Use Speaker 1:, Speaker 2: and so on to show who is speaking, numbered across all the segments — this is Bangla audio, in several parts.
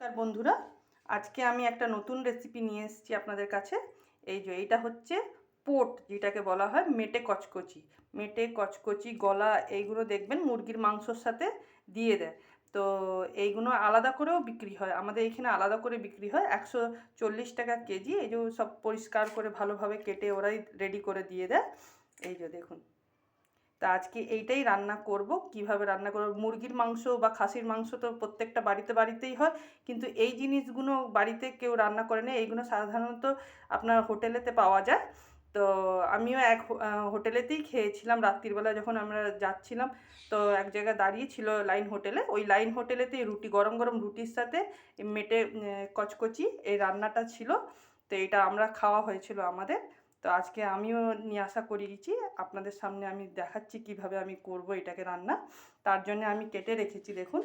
Speaker 1: নমস্কার বন্ধুরা, আজকে আমি একটা নতুন রেসিপি নিয়ে এসেছি আপনাদের কাছে। এইটা হচ্ছে পোট, যেটাকে বলা হয় মেটে কচকচি। মেটে কচকচি গলা এইগুলো দেখবেন মুরগির মাংসর সাথে দিয়ে দেয়। তো এইগুলো আলাদা করেও বিক্রি হয়, আমাদের এখানে আলাদা করে বিক্রি হয় 140 টাকা কেজি। এই যে সব পরিষ্কার করে ভালোভাবে কেটে ওরাই রেডি করে দিয়ে দেয়। এই যে দেখুন, তা আজকে এইটাই রান্না করব। কিভাবে রান্না করব, মুরগির মাংস বা খাসির মাংস তো প্রত্যেকটা বাড়িতেই হয়, কিন্তু এই জিনিসগুলো বাড়িতে কেউ রান্না করে না। এইগুলো সাধারণত আপনার হোটেলেতে পাওয়া যায়। তো আমিও এক হোটেলেতেই খেয়েছিলাম রাত্রিবেলা, যখন আমরা যাচ্ছিলাম। তো এক জায়গায় দাঁড়িয়ে ছিল লাইন হোটেলে, ওই লাইন হোটেলেতেই রুটি, গরম গরম রুটির সাথে মেটে কচকচি এই রান্নাটা ছিল। তো এটা আমরা খাওয়া হয়েছিল আমাদের। তো আজকে আমিও নিয়ে আসা করিয়েছি, আপনাদের সামনে আমি দেখাচ্ছি কিভাবে আমি করব এটাকে রান্না। তার জন্য আমি কেটে রেখেছি, দেখুন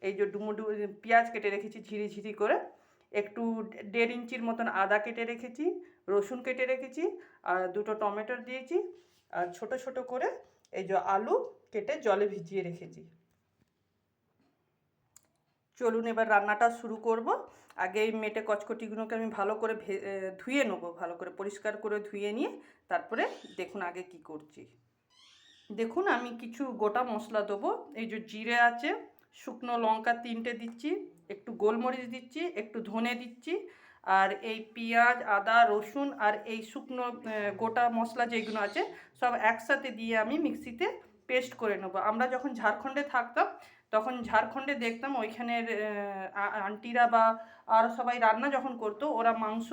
Speaker 1: এই যে ডুমো পেঁয়াজ কেটে রেখেছি ঝিরি ঝিরি করে, একটু 1.5 ইঞ্চির মতন আদা কেটে রেখেছি, রসুন কেটে রেখেছি, আর 2টো টমেটো দিয়েছি, আর ছোট ছোট করে এই যে আলু কেটে জলে ভিজিয়ে রেখেছি। চলুন এবার রান্নাটা শুরু করব। আগে এই মেটে কচকটিগুলোকে আমি ভালো করে ধুয়ে নেবো, ভালো করে পরিষ্কার করে ধুয়ে নিয়ে তারপরে দেখুন আগে কি করছি। দেখুন আমি কিছু গোটা মশলা দেবো। এই যে জিরে আছে, শুকনো লঙ্কা 3টে দিচ্ছি, একটু গোলমরিচ দিচ্ছি, একটু ধনে দিচ্ছি, আর এই পেঁয়াজ আদা রসুন আর এই শুকনো গোটা মশলা যেগুলো আছে সব একসাথে দিয়ে আমি মিক্সিতে পেস্ট করে নেবো। আমরা যখন ঝাড়খণ্ডে থাকতাম তখন ঝাড়খণ্ডে দেখতাম ওইখানের আন্টিরা বা আর সবাই রান্না যখন করতো, ওরা মাংস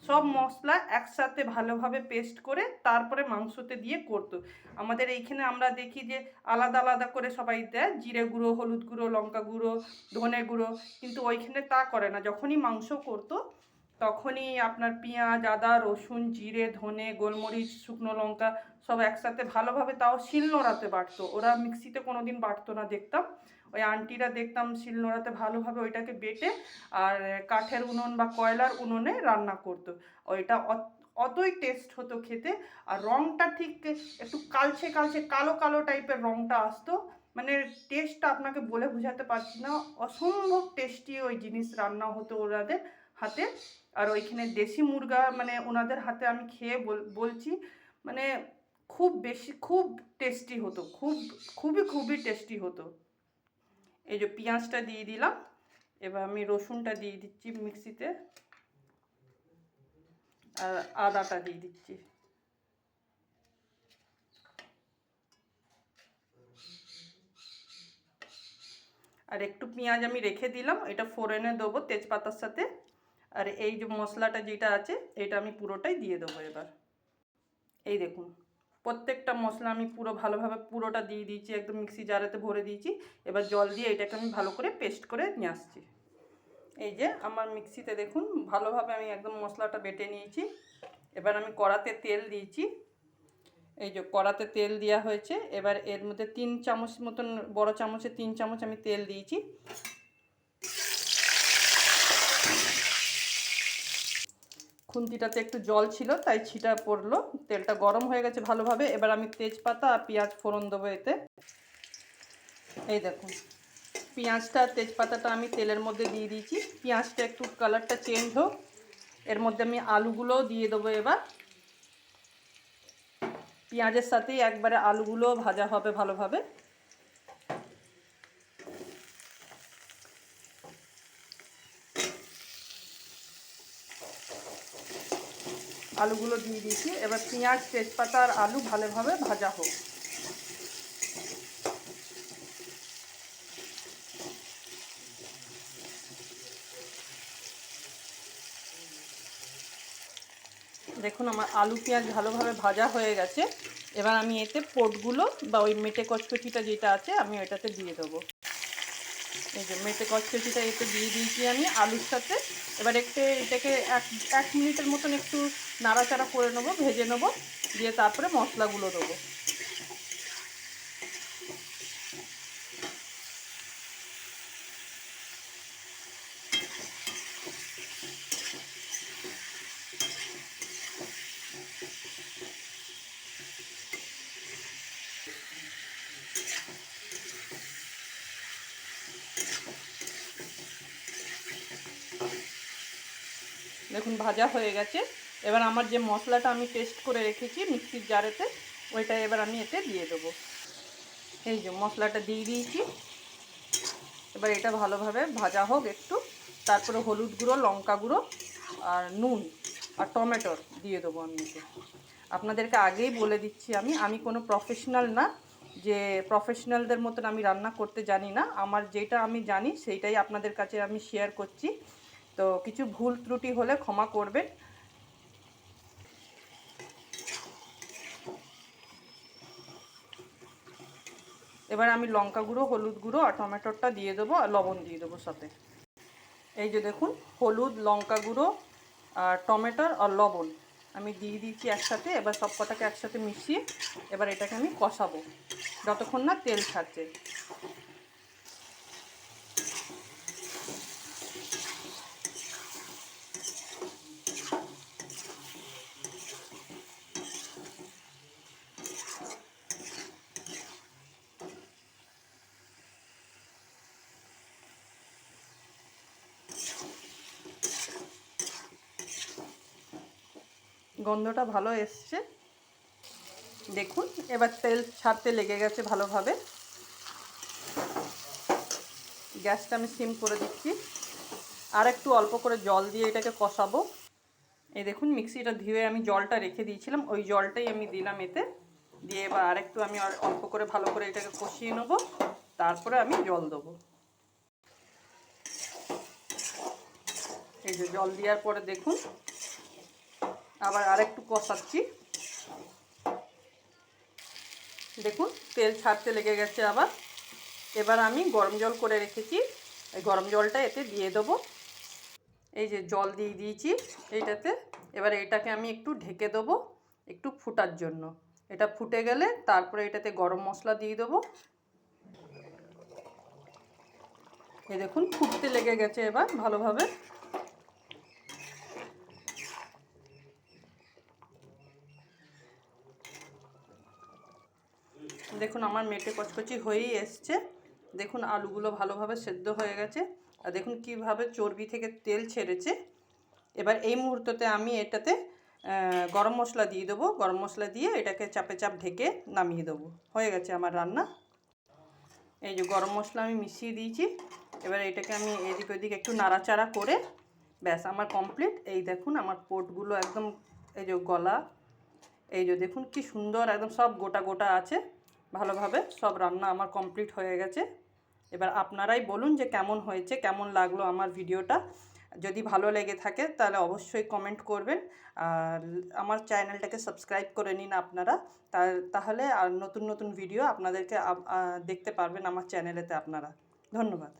Speaker 1: সব মশলা একসাথে ভালোভাবে পেস্ট করে তারপরে মাংসতে দিয়ে করতো। আমাদের এইখানে আমরা দেখি যে আলাদা আলাদা করে সবাই দেয়, জিরে গুঁড়ো, হলুদ গুঁড়ো, লঙ্কা গুঁড়ো, ধনে গুঁড়ো, কিন্তু ওইখানে তা করে না। যখনই মাংস করতো তখনই আপনার পেঁয়াজ আদা রসুন জিরে ধনে গোলমরিচ শুকনো লঙ্কা সব একসাথে ভালোভাবে, তাও শিলনোড়াতে বাটতো, ওরা মিক্সিতে কোনো দিন বাটতো না দেখতাম। ওই আন্টিরা দেখতাম শিলনোড়াতে ভালোভাবে ওইটাকে বেটে আর কাঠের উনুন বা কয়লার উনুনে রান্না করতো। ওইটা অতই টেস্ট হতো খেতে। আর রঙটা ঠিক একটু কালচে কালচে কালো কালো টাইপের রঙটা আসতো, মানে টেস্টটা আপনাকে বলে বোঝাতে পারছি না, অসম্ভব টেস্টি ওই জিনিস রান্না হতো ওনাদের হাতে। আর ওইখানে দেশি মুরগা মানে ওনাদের হাতে আমি খেয়ে বলছি, মানে খুব টেস্টি হতো, খুবই টেস্টি হতো। এই যে পেঁয়াজটা দিয়ে দিলাম, এবার আমি রসুনটা দিয়ে দিচ্ছি মিক্সিতে, আর আদাটা দিয়ে দিচ্ছি। আর একটু পেঁয়াজ আমি রেখে দিলাম, এটা ফোড়নে দেবো তেজপাতার সাথে। আর এই যে মশলাটা যেটা আছে এটা আমি পুরোটাই দিয়ে দেবো এবার। এই দেখুন প্রত্যেকটা মশলা আমি পুরো ভালোভাবে পুরোটা দিয়ে দিয়েছি, একদম মিক্সি জারেতে ভরে দিয়েছি। এবার জল দিয়ে এটাকে আমি ভালো করে পেস্ট করে নিয়ে আসছি। এই যে আমার মিক্সিতে দেখুন ভালোভাবে আমি একদম মশলাটা বেটে নিয়েছি। এবার আমি কড়াতে তেল দিয়েছি, এই যে কড়াতে তেল দেওয়া হয়েছে। এবার এর মধ্যে 3 চামচ মতন, বড় চামচে 3 চামচ আমি তেল দিয়েছি। খুন্তিটাতে একটু জল ছিল তাই ছিটা পড়লো। তেলটা গরম হয়ে গেছে ভালোভাবে, এবার আমি তেজপাতা আর পেঁয়াজ ফোড়ন দেবো এতে। এই দেখুন পেঁয়াজটা তেজপাতাটা আমি তেলের মধ্যে দিয়ে দিয়েছি, পেঁয়াজটা একটু কালারটা চেঞ্জ হোক, এর মধ্যে আমি আলুগুলোও দিয়ে দেবো। এবার পেঁয়াজের সাথেই একবারে আলুগুলোও ভাজা হবে ভালোভাবে। আলুগুলো দিয়ে দিয়েছি, এবার পেঁয়াজ তেজপাতা আর আলু ভালোভাবে ভাজা হোক। দেখুন আমার আলু পেঁয়াজ ভালোভাবে ভাজা হয়ে গেছে। এবার আমি এতে পোটগুলো বা ওই মেটে কচকচিটা যেটা আছে আমি ওইটাতে দিয়ে দেবো। এই যে মেটে কচকচিটা এতে দিয়ে দিয়েছি আমি আলুর সাথে। এবার এটাকে এক মিনিটের মতন একটু নাড়াচাড়া করে নেবো, ভেজে নেবো, দিয়ে তারপরে মশলাগুলো দেবো। দেখুন ভাজা হয়ে গেছে। এবার আমার যে মশলাটা আমি পেস্ট করে রেখেছি মিক্সির জারেতে, ওইটা এবার আমি এতে দিয়ে দেবো। এই যে মশলাটা দিয়ে দিয়েছি। এবার এটা ভালোভাবে ভাজা হোক একটু, তারপরে হলুদ গুঁড়ো, লঙ্কা গুঁড়ো আর নুন আর টমেটোর দিয়ে দেবো আমি এতে। আপনাদেরকে আগেই বলে দিচ্ছি, আমি কোনো প্রফেশনাল না, যে প্রফেশনালদের মতন আমি রান্না করতে জানি না। আমার যেটা আমি জানি সেইটাই আপনাদের কাছে আমি শেয়ার করছি। তো কিছু ভুল ত্রুটি হলে ক্ষমা করবেন। এবার আমি লঙ্কা গুঁড়ো, হলুদ গুঁড়ো আর টমেটোরটা দিয়ে দেবো আর লবণ দিয়ে দেবো সাথে। এই যে দেখুন হলুদ, লঙ্কা গুঁড়ো আর টমেটোর আর লবণ আমি দিয়ে দিয়েছি একসাথে। এবার সব কটাকে একসাথে মিশিয়ে এবার এটাকে আমি কষাবো যতক্ষণ না তেল ছাড়ছে। গন্ধটা ভালো এসছে দেখুন। এবার তেল ছাড়তে লেগে গেছে ভালোভাবে। গ্যাসটা আমি সিম করে দিচ্ছি। আর একটু অল্প করে জল দিয়ে এটাকে কষাবো। এই দেখুন মিক্সিটা ধুয়ে আমি জলটা রেখে দিয়েছিলাম, ওই জলটাই আমি দিলাম এতে। দিয়ে এবার আরেকটু আমি অল্প করে ভালো করে এটাকে কষিয়ে নেব, তারপরে আমি জল দেবো। এই যে জল দেওয়ার পরে দেখুন আবার আরেকটু কষাচ্ছি। দেখুন তেল ছাড়তে লেগে গেছে আবার। এবার আমি গরম জল করে রেখেছি, এই গরম জলটা এতে দিয়ে দেবো। এই যে জল দিয়ে দিয়েছি এইটাতে। এবার এটাকে আমি একটু ঢেকে দেবো একটু ফুটার জন্য। এটা ফুটে গেলে তারপরে এটাতে গরম মশলা দিয়ে দেবো। এই দেখুন ফুটতে লেগে গেছে এবার ভালোভাবে। দেখুন আমার মেটে কচকচি হয়েই এসছে। দেখুন আলুগুলো ভালোভাবে সেদ্ধ হয়ে গেছে, আর দেখুন কীভাবে চর্বি থেকে তেল ছেড়েছে। এবার এই মুহূর্ততে আমি এটাতে গরম মশলা দিয়ে দেবো। গরম মশলা দিয়ে এটাকে চাপে চাপ ঢেকে নামিয়ে দেবো। হয়ে গেছে আমার রান্না। এই যে গরম মশলা আমি মিশিয়ে দিয়েছি। এবার এটাকে আমি এদিক ওদিক একটু নাড়াচাড়া করে ব্যাস আমার কমপ্লিট। এই দেখুন আমার পোটগুলো একদম এই যে গলা, এই যে দেখুন কি সুন্দর একদম সব গোটা গোটা আছে। ভালোভাবে সব রান্না আমার কমপ্লিট হয়ে গেছে। এবার আপনারাই বলুন যে কেমন হয়েছে, কেমন লাগলো আমার ভিডিওটা। যদি ভালো লেগে থাকে তাহলে অবশ্যই কমেন্ট করবেন, আর আমার চ্যানেলটাকে সাবস্ক্রাইব করে নিন আপনারা। তাহলে আর নতুন নতুন ভিডিও আপনাদেরকে দেখতে পারবেন আমার চ্যানেলেতে আপনারা। ধন্যবাদ।